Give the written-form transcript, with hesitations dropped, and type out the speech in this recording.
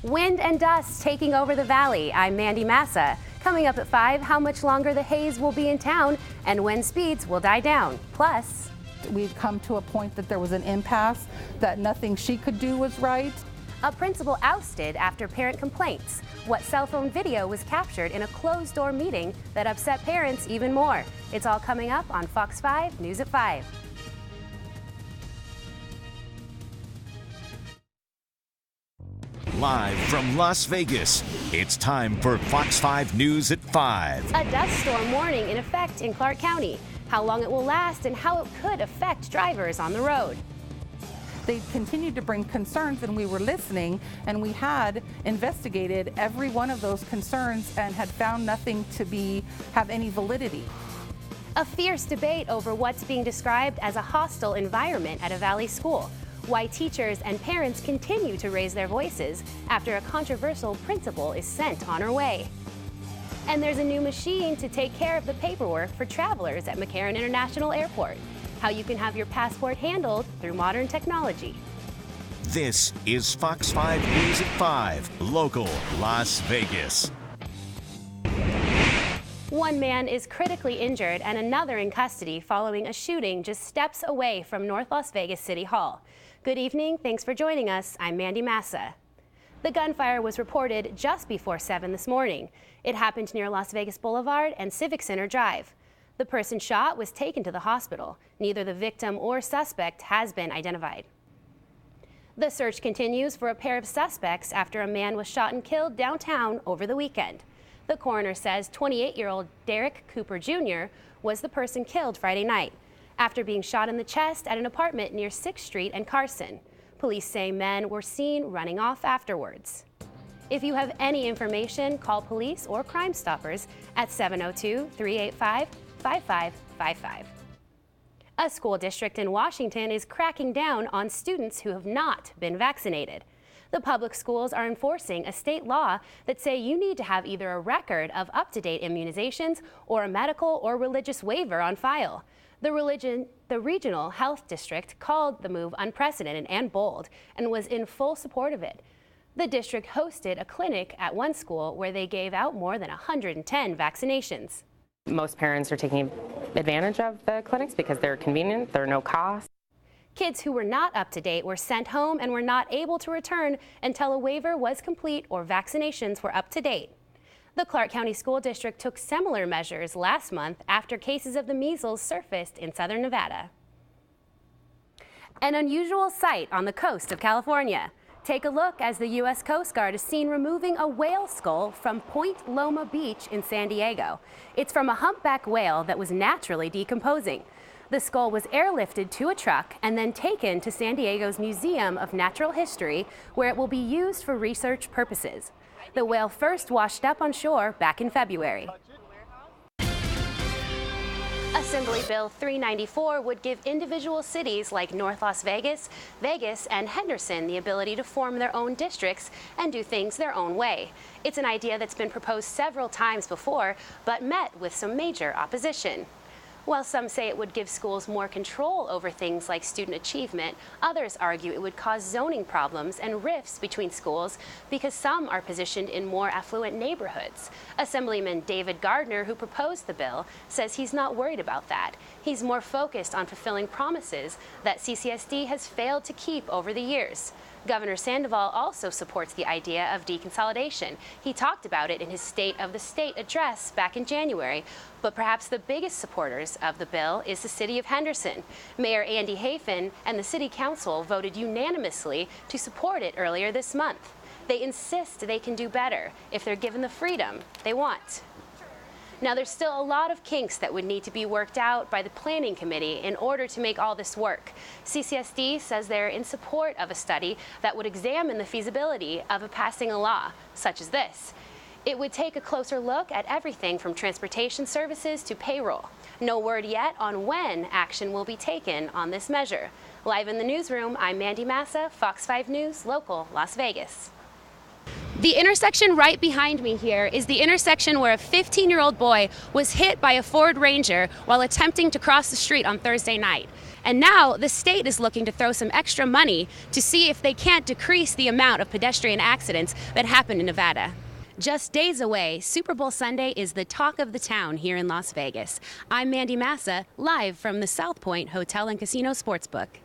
Wind and dust taking over the valley. I'm Mandy Massa. Coming up at 5, how much longer the haze will be in town and when speeds will die down. Plus, we've come to a point that there was an impasse, that nothing she could do was right. A principal ousted after parent complaints. What cell phone video was captured in a closed-door meeting that upset parents even more. It's all coming up on Fox 5 News at 5. Live from Las Vegas, it's time for Fox 5 News at 5. A dust storm warning in effect in Clark County. How long it will last and how it could affect drivers on the road. They continued to bring concerns, and we were listening, and we had investigated every one of those concerns and had found nothing to have any validity. A fierce debate over what's being described as a hostile environment at a Valley school. Why teachers and parents continue to raise their voices after a controversial principal is sent on her way. And there's a new machine to take care of the paperwork for travelers at McCarran International Airport. How you can have your passport handled through modern technology. This is Fox 5 News at 5, local Las Vegas. One man is critically injured and another in custody following a shooting just steps away from North Las Vegas City Hall. Good evening, thanks for joining us. I'm Mandy Massa. The gunfire was reported just before 7 this morning. It happened near Las Vegas Boulevard and Civic Center Drive. The person shot was taken to the hospital. Neither the victim or suspect has been identified. The search continues for a pair of suspects after a man was shot and killed downtown over the weekend. The coroner says 28-year-old Derek Cooper Jr. was the person killed Friday night after being shot in the chest at an apartment near 6th Street and Carson. Police say men were seen running off afterwards. If you have any information, call police or Crime Stoppers at 702-385-5555. A school district in Washington is cracking down on students who have not been vaccinated. The public schools are enforcing a state law that say you need to have either a record of up-to-date immunizations or a medical or religious waiver on file. The regional health district called the move unprecedented and bold and was in full support of it. The district hosted a clinic at one school where they gave out more than 110 vaccinations. Most parents are taking advantage of the clinics because they're convenient, they're no cost. Kids who were not up to date were sent home and were not able to return until a waiver was complete or vaccinations were up to date. The Clark County School District took similar measures last month after cases of the measles surfaced in southern Nevada. An unusual sight on the coast of California. Take a look as the U.S. Coast Guard is seen removing a whale skull from Point Loma Beach in San Diego. It's from a humpback whale that was naturally decomposing. The skull was airlifted to a truck and then taken to San Diego's Museum of Natural History, where it will be used for research purposes. The whale first washed up on shore back in February. Assembly Bill 394 would give individual cities like North Las Vegas, Vegas, and Henderson the ability to form their own districts and do things their own way. It's an idea that's been proposed several times before, but met with some major opposition. While some say it would give schools more control over things like student achievement, others argue it would cause zoning problems and rifts between schools because some are positioned in more affluent neighborhoods. Assemblyman David Gardner, who proposed the bill, says he's not worried about that. He's more focused on fulfilling promises that CCSD has failed to keep over the years. Governor Sandoval also supports the idea of deconsolidation. He talked about it in his State of the State address back in January, but perhaps the biggest supporters of the bill is the city of Henderson. Mayor Andy Hafen and the city council voted unanimously to support it earlier this month. They insist they can do better if they're given the freedom they want. Now, there's still a lot of kinks that would need to be worked out by the Planning Committee in order to make all this work. CCSD says they're in support of a study that would examine the feasibility of passing a law such as this. It would take a closer look at everything from transportation services to payroll. No word yet on when action will be taken on this measure. Live in the newsroom, I'm Mandy Massa, Fox 5 News, local Las Vegas. The intersection right behind me here is the intersection where a 15-year-old boy was hit by a Ford Ranger while attempting to cross the street on Thursday night. And now the state is looking to throw some extra money to see if they can't decrease the amount of pedestrian accidents that happen in Nevada. Just days away, Super Bowl Sunday is the talk of the town here in Las Vegas. I'm Mandy Massa, live from the South Point Hotel and Casino Sportsbook.